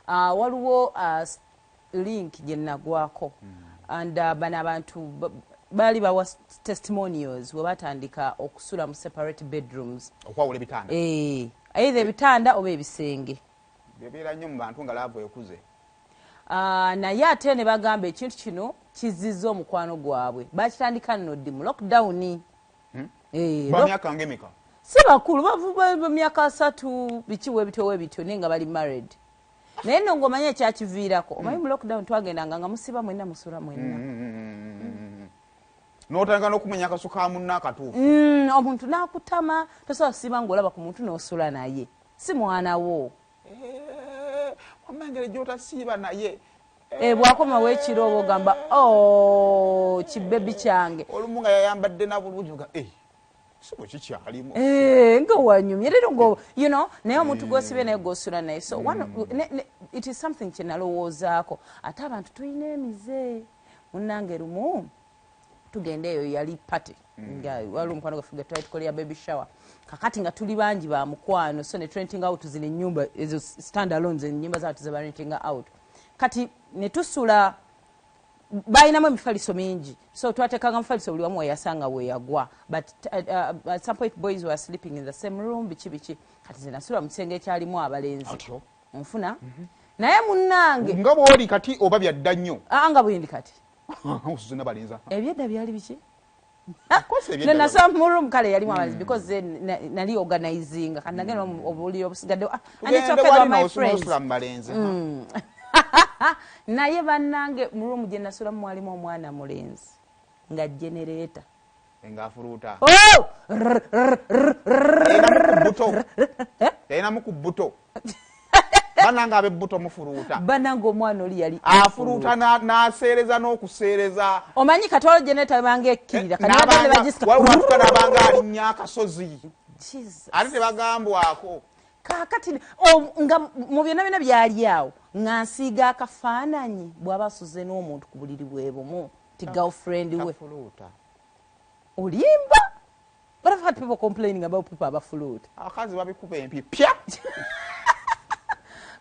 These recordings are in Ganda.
waliwo link gye nagwako and bano abantu bali bawa testimonials we batandika okusula mu separate bedrooms okwawula ebitanda either ebitanda oba ebisenge bebeera nnyo mu bantu nga laavu ekuze naye ate ne bagamba ekintu kino kizizza omukwano gwabwe bakitandika nno ddi mu lockdown bamyaka ngemeka si bakulu bavuba myaka 3 bikiwe bityo naye nga bali married naye nno ng'omanye ekyakiviirako omanyi mu lockdown twagendanga nga musiba mwenna musula mwenna n'otandika n'okumenya akasu ka munna akatuufu omuntu n'akutama tosobola kusiba ng'olaba ku muntu n'osula naye si mwana wo wamengere gy'otasiiba naye bwakomawo ekiro oba ogamba kibebi kyange olumu nga yayambadde na bulungi nga sibo kikyalimu nga wanyumye rero ngo naye omuntu gw'osibye naye gw'osula naye so it is something kye nalowoozaako ate abantu tulina emize munnange lumu tugenda eyo yali party nga waliwo omukwano gwaffe gwe twali tukolera baby shower kakati nga tuli bangi ba mukwano so ne renting out zino ennyumba ezo stand alone ennyumba zaatu ze ba renting out kati ne tusula balinamu emifaliso mingi so twatekanga mufaliso buli wamu weyasanga weyagwa but at some point boys were sleeping in the same room biki kati ze nasula mu kisenge ekyalimu abalenzi onfuna naye munnange nga bw'oli kati oba byadda nnyo nga bwendi kati osuzuna balinza ebyedda byali biki nasula mu room kale yalimu abalenzi because nali organizinga kati nagenda obuliri obusigadde and it's okay with my friends naye bannange mu room gye nasula mwalimu omwana mulenzi nga generator engafuluuta yayinamu ku buto bannange ab'ebbuto mufuluuta bannange omwana oli yali afuluuta n'aseereza n'okuseereza omanyi katwalo generator banga ekkirira waliwatuka nabanga alinnya akasozi ate tebagambwako kakati nga mu byonna byonna byali awo nga nsiiga akafaananyi bw'aba asuze n'omuntu ku buliri bwe bumu ti girlfriend we olimba but I've had people complaining about people abafuluuta akazi babikuba empi pya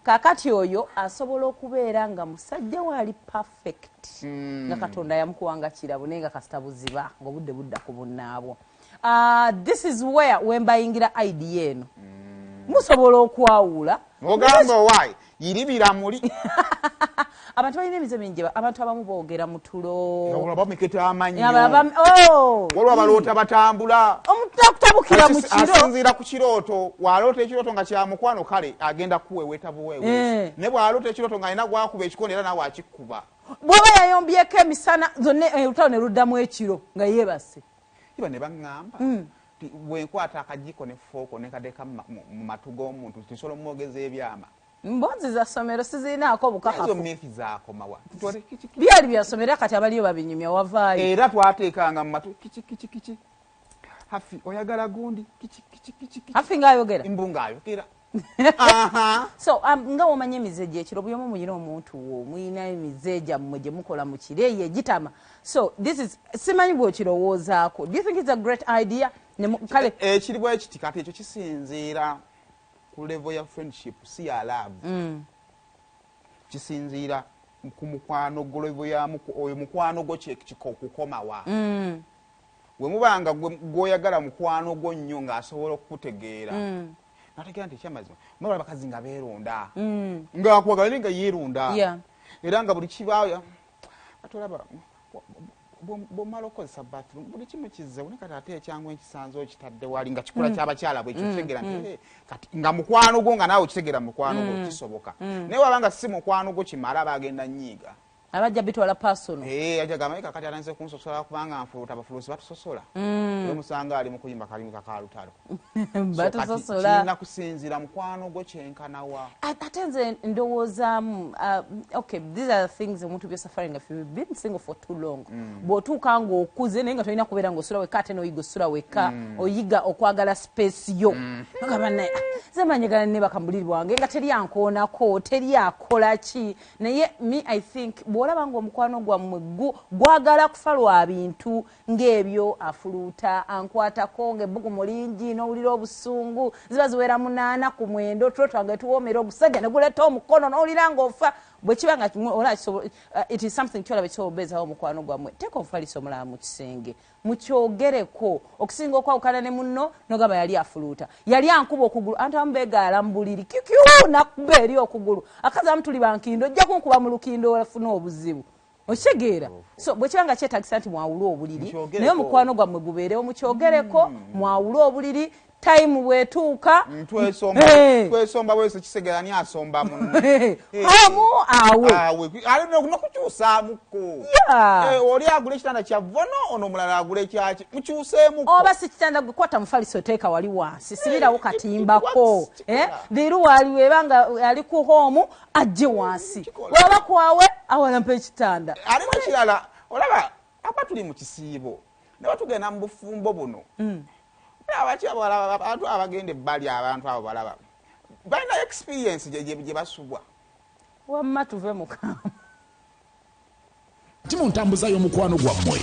kakati oyo asobola okubeera nga musajja waali perfect nga katonda yamukuwanga kirabo naye nga kasita buziba ng'obudde budda ku bunnaabwo this is where wembayingira idea eno musobola okwawula ogamba owaayi yiribira muli abantu balina emize mingi abantu abamu boogera mu tulo bameketa amannyo waliwo abaloota batambula omuntu akutabukira mu kiro asinziira ku kirooto waloota ekirooto nga kya mukwano kale agenda kuweeweta buweewe ne bwaloota ekirooto nga alina gwakuba ekikono era naawe akikkuba bw'oba yayombyeko emisana zonna olutalo ne luddamu ekiro nga yeebase iba ne baŋŋamba bwenkwata akajiko ne fooko ne kadeka mu matu g'omuntu tisobola omwogeza ebyama mboozi za ssomero sizirinaako bukakafu mythi zaakomawa byali bya ssomero kati abaliyo babinyumya wavaayo era twateekanga mu matu kici hafi oyagala gundi kici hafi ng'ayogera embunga ayogera so nga womanya emize gyekiro buli omu muyina omuntu wo muyina emize gyammwe gye mukola mu kiro eyo egitama so this is simanyi bw'okirowoozaako do you think it's a great idea kale ekiri bwe kiti kati ekyo kisinziira ku level ya friendship si ya love kisinziira ku mukwano level ya oyo mukwano gwo kikukomawa we mubanga gwoyagala mukwano gwo nnyo ng'asobola okukutegeera nategeera nti ekyamazima mubala bakazi nga beeronda ng'akwagala nga yeeronda era nga buli kibaayo atolaba bw'omala okozesa bathroom buli kimu kizzewo ne kati ate ekyangu ekisanze okitadde wali nga kikula ky'abakyala bwe ekyo kitegeera nti kati nga mukwano gwo nga naawe okitegeera mukwano gwo kisoboka naye wabanga si mukwano gwo kimala bagenda nnyiiga abajja bitwala personal ajja gamba kati atanze kunsosola kubanga nfuluuta abafuluusi batusosola omusanga ali mu kuyimba kalimu kakalutalo batusosola kirina kusinziira mukwano gwo kyenkanawa ate nze ndowoozaamu okay these are the things omuntu byosafari nga you've been single for too long bw'otuuka ng'okuze naye nga tolina kubeera ng'osula wekka ate n'oyiga osula wekka oyiga okwagala space yo ngaba naye zemanyagala ne bakambuliri bwange nga teri ankoonako teri akola ki naye me I think bw'olaba ng'omukwano gwammwe gwagala kufa lwa bintu ng'ebyo afuluuta ankwatako ng'ebbugumu lingi n'owulira obusungu ziba ziwera 8 ku 9 tulo twange tuwoomera ogusajja ne guleeta omukono n'owulira ng'ofa bwe kiba nga it is something kyolaba kisobola omukwano gwammwe teeka obufaliso omulala mu kisenge mukyogereko okusinga okwawukana ne munno nogamba yali afuluuta yali ankuba okugulu anti abamu beegaala mu buliri kyukyu nakuba eri okugulu akazi amu tuli bankindo ojja kunkuba mu lukindo olafuna obuzibu okitegeera so bwe kiba nga kyetagisa nti mwawule obuliri naye omukwano gwammwe gubeerewo mukyogereko mwawule obuliri time bwetuuka twesomba bwese kisegera ni asomba munno amu awe ali nokukyusaamuko oli agula ekitanda kya vono ono mulala agula ekyaki mukyuseemuko oba si kitanda gukwata mufaliso teeka wali wansi sibirawo katimbako liru wali webanga ali ku home ajje wansi waba kwawe awalampa ekitanda alimu kirala olaba apa tuli mu kisiibo ne batugenda mu bufumbo buno abantu abagenda ebbali abantu abo balaba balina experience gye basubwa wamma tuve mu Kaama timu ntambuza y'omukwano gwammwe